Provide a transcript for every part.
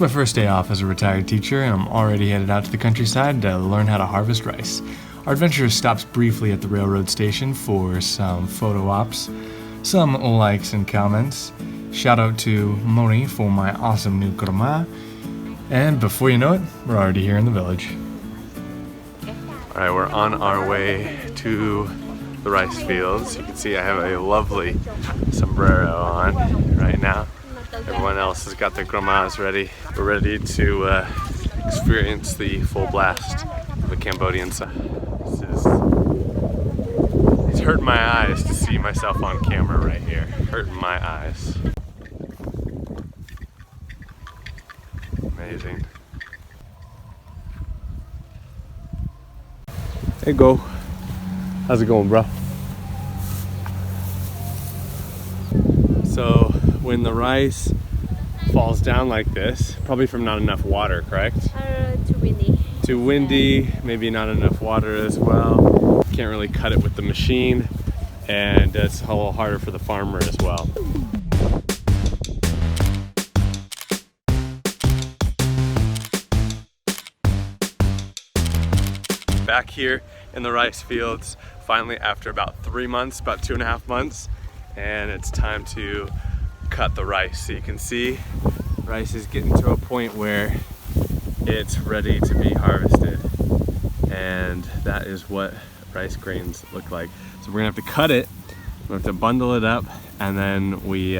my first day off as a retired teacher, and I'm already headed out to the countryside to learn how to harvest rice. Our adventure stops briefly at the railroad station for some photo ops, some likes and comments. Shout out to Moni for my awesome new kurma. And before you know it, we're already here in the village. Alright, we're on our way to the rice fields. You can see I have a lovely sombrero on right now. Everyone else has got their kurmas ready. We're ready to experience the full blast of the Cambodian side. It's hurting my eyes to see myself on camera right here. Hurting my eyes. Amazing. Hey, go. How's it going, bro? So when the rice falls down like this, probably from not enough water, correct? Too windy. Too windy, maybe not enough water as well. Can't really cut it with the machine, and it's a little harder for the farmer as well. Back here in the rice fields, finally after about 3 months, about 2.5 months, and it's time to cut the rice. So you can see rice is getting to a point where it's ready to be harvested, and that is what rice grains look like. So we're gonna have to cut it, we have to bundle it up, and then we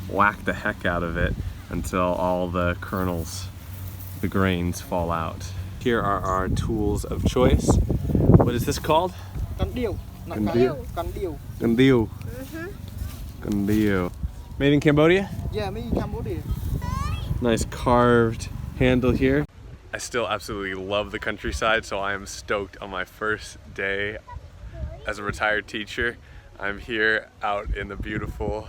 whack the heck out of it until all the kernels, the grains, fall out. Here are our tools of choice. What is this called? Condio. Condio. Condio. Condio. Condio. Made in Cambodia? Yeah, made in Cambodia. Nice carved handle here. I still absolutely love the countryside, so I am stoked on my first day as a retired teacher. I'm here out in the beautiful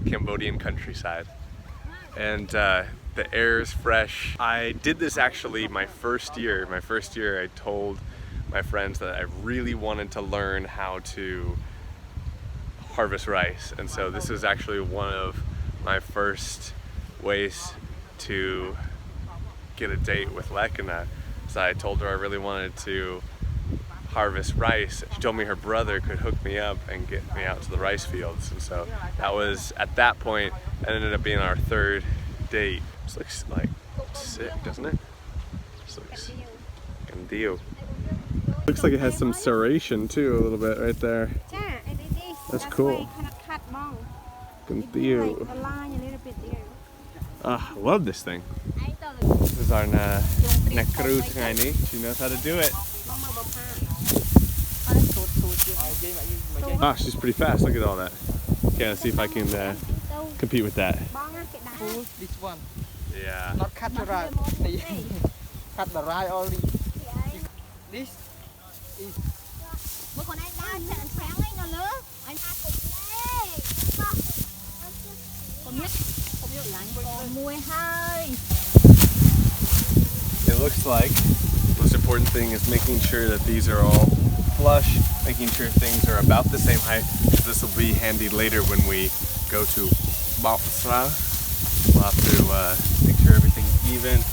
Cambodian countryside, and the air is fresh. I did this actually my first year. My first year I told my friends that I really wanted to learn how to harvest rice, and so this is actually one of my first ways to get a date with Lekina. So I told her I really wanted to harvest rice. She told me her brother could hook me up and get me out to the rice fields, and so that was, at that point, that ended up being our third date. This looks like sick, doesn't it? This looks Gandio. Looks like it has some serration too, a little bit right there. That's cool. Gandio. Ah, I love this thing. This is our Nakru Tiny. She knows how to do it. Ah, she's pretty fast. Look at all that. Okay, let's see if I can compete with that. This one. Yeah. Not cut the rice. Cut the rice only. This is. It looks like the most important thing is making sure that these are all flush, making sure things are about the same height. This will be handy later when we go to Bopsra. We'll have to make sure everything's even,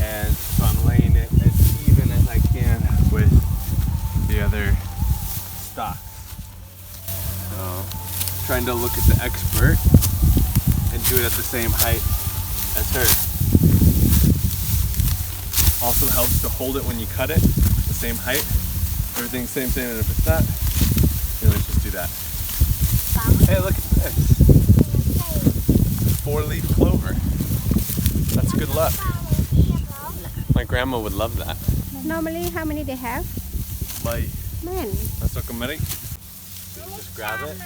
and so I'm laying it as even as I can with the other stalks. So, trying to look at the expert and do it at the same height as her. Also helps to hold it when you cut it, the same height. Everything's same thing, and if it's not, then let's just do that. Hey, look at this. 4-leaf clover. That's good luck. My grandma would love that. Normally, how many they have? Like, Man. that's what I'm ready. Just grab it.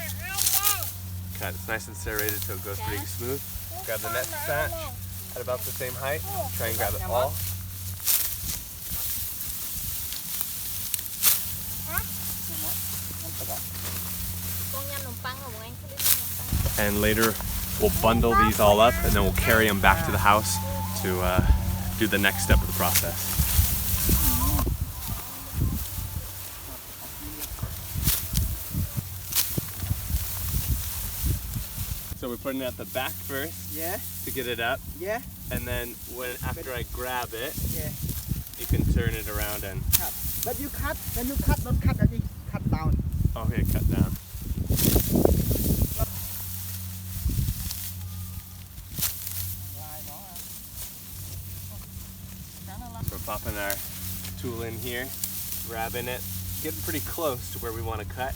Cut. It's nice and serrated so it goes pretty smooth. Grab the next batch at about the same height. Try and grab it all. And later we'll bundle these all up, and then we'll carry them back to the house to do the next step of the process. So we're putting it at the back first, Yeah. to get it up. Yeah. and then after I grab it, Yeah. you can turn it around and. Cut. But you cut. When you cut, don't cut again. Cut down. Okay, cut down. So we're popping our tool in here, grabbing it, getting pretty close to where we want to cut,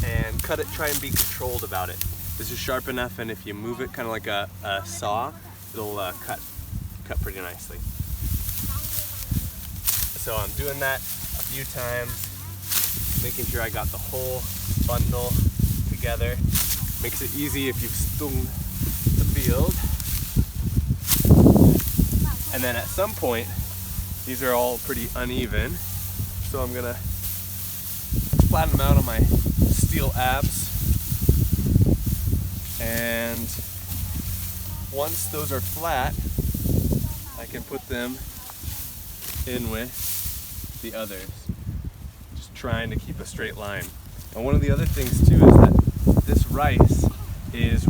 and cut it, try and be controlled about it. This is sharp enough, and if you move it kind of like a saw, it'll cut pretty nicely. So I'm doing that a few times, making sure I got the whole bundle together. Makes it easy if you've stung the field. And then at some point, these are all pretty uneven, so I'm gonna flatten them out on my steel abs. And once those are flat, I can put them in with the others. Just trying to keep a straight line. And one of the other things too is that this rice is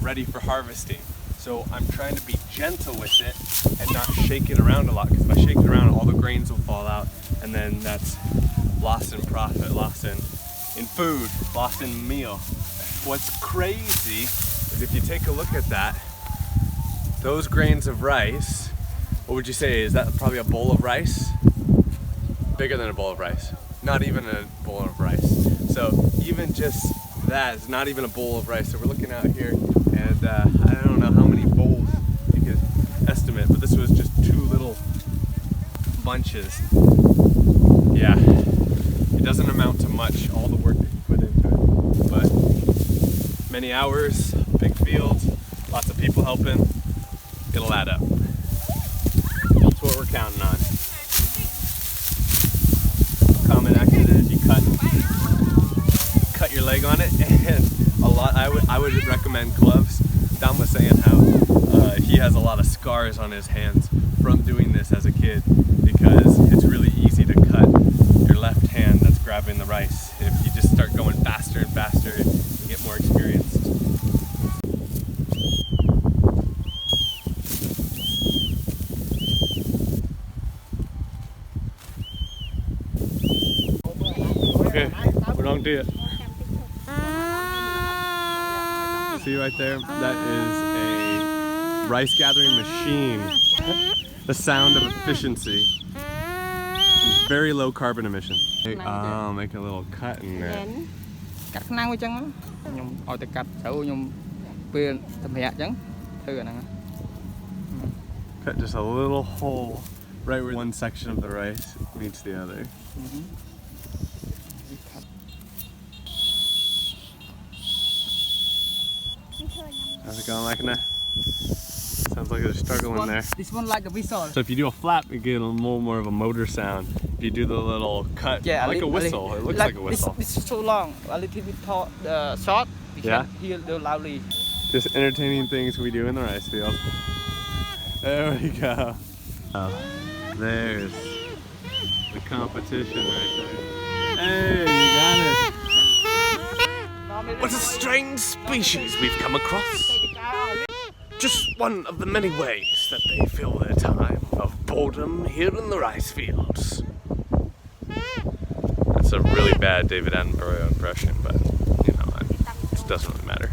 ready for harvesting. So I'm trying to be gentle with it and not shake it around a lot, because if I shake it around, all the grains will fall out, and then that's loss in profit, loss in food, loss in meal. What's crazy is if you take a look at that, those grains of rice, what would you say? Is that probably a bowl of rice? Bigger than a bowl of rice. Not even a bowl of rice. So even just that is not even a bowl of rice. So we're looking out here, and I don't know how many bowls you could estimate, but this was just two little bunches. Yeah, it doesn't amount to much, all the work that you put into it, but many hours, big field, lots of people helping, it'll add up. That's what we're counting on. Common accident is you cut your leg on it, and I would recommend gloves. Dom was saying how he has a lot of scars on his hands from doing this as a kid, because it's really easy to cut your left hand that's grabbing the rice. If you just start going faster and faster, you get more experienced. Okay, we're on to it. See right there? That is a rice gathering machine. The sound of efficiency. And very low carbon emission. Oh, make a little cut in there. Cắt năng với chân nhung oi tới cắt sâu nhungពេលសម្រាប់ចឹងធ្វើអាហ្នឹង Cut just a little hole right where one section of the rice meets the other. How's it going, liking that? Sounds like there's a struggle in there. This one like a whistle. So if you do a flap, you get a little more of a motor sound. If you do the little cut, Yeah, like a whistle, it looks like a whistle. This is so long. A little bit short. We Yeah. can hear the loudly. Just entertaining things we do in the rice field. There we go. Oh, there's the competition right there. Hey, you got it. What a strange species we've come across. Just one of the many ways that they fill their time of boredom here in the rice fields. That's a really bad David Attenborough impression, but you know, it doesn't really matter.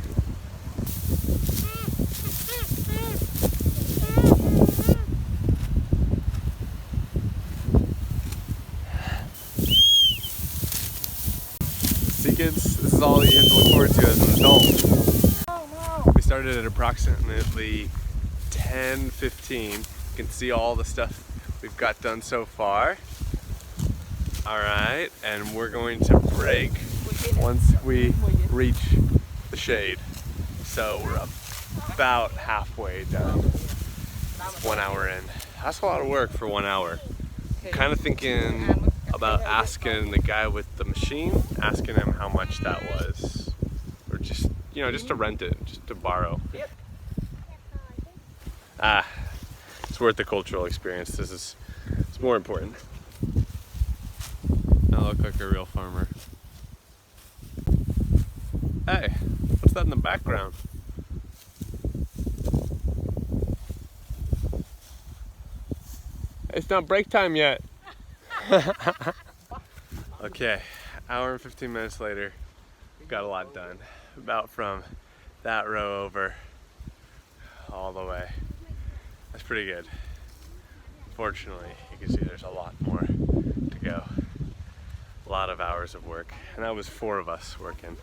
See kids, this is all that you have to look forward to as an adult. We started at approximately 10:15. You can see all the stuff we've got done so far. Alright, and we're going to break once we reach the shade. So we're about halfway done. It's 1 hour in. That's a lot of work for 1 hour. Kind of thinking about asking the guy with the machine, asking him how much that was. Or just, you know, just to rent it, just to borrow. It's worth the cultural experience. It's more important. I look like a real farmer. Hey, what's that in the background? It's not break time yet. Okay, hour and 15 minutes later, got a lot done. About from that row over all the way. That's pretty good. Fortunately, you can see there's a lot more to go. A lot of hours of work, and that was 4 of us working.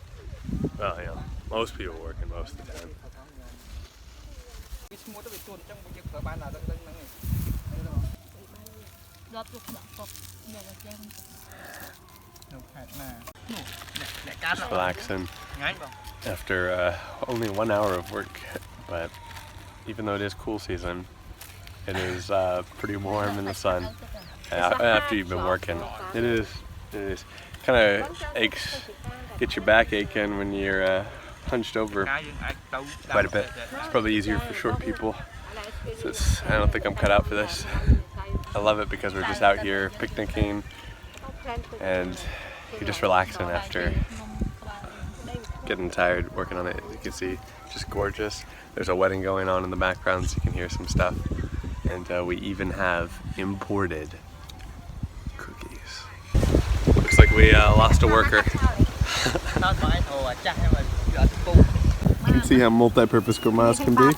Well, you know, most people working most of the time. Just relaxing after only 1 hour of work, but even though it is cool season, it is pretty warm in the sun after you've been working. It is kind of aches, get your back aching when you're hunched over quite a bit. It's probably easier for short people. So I don't think I'm cut out for this. I love it because we're just out here picnicking and you're just relaxing after getting tired working on it. You can see, just gorgeous. There's a wedding going on in the background, so you can hear some stuff. And we even have imported cookies. Looks like we lost a worker. You can see how multi-purpose gourmets can be.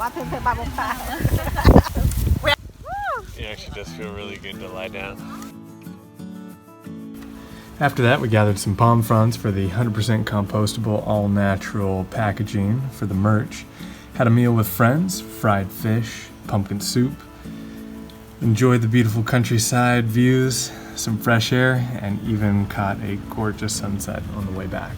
It actually does feel really good to lie down. After that, we gathered some palm fronds for the 100% compostable, all-natural packaging for the merch. Had a meal with friends, fried fish, pumpkin soup. Enjoyed the beautiful countryside views, some fresh air, and even caught a gorgeous sunset on the way back.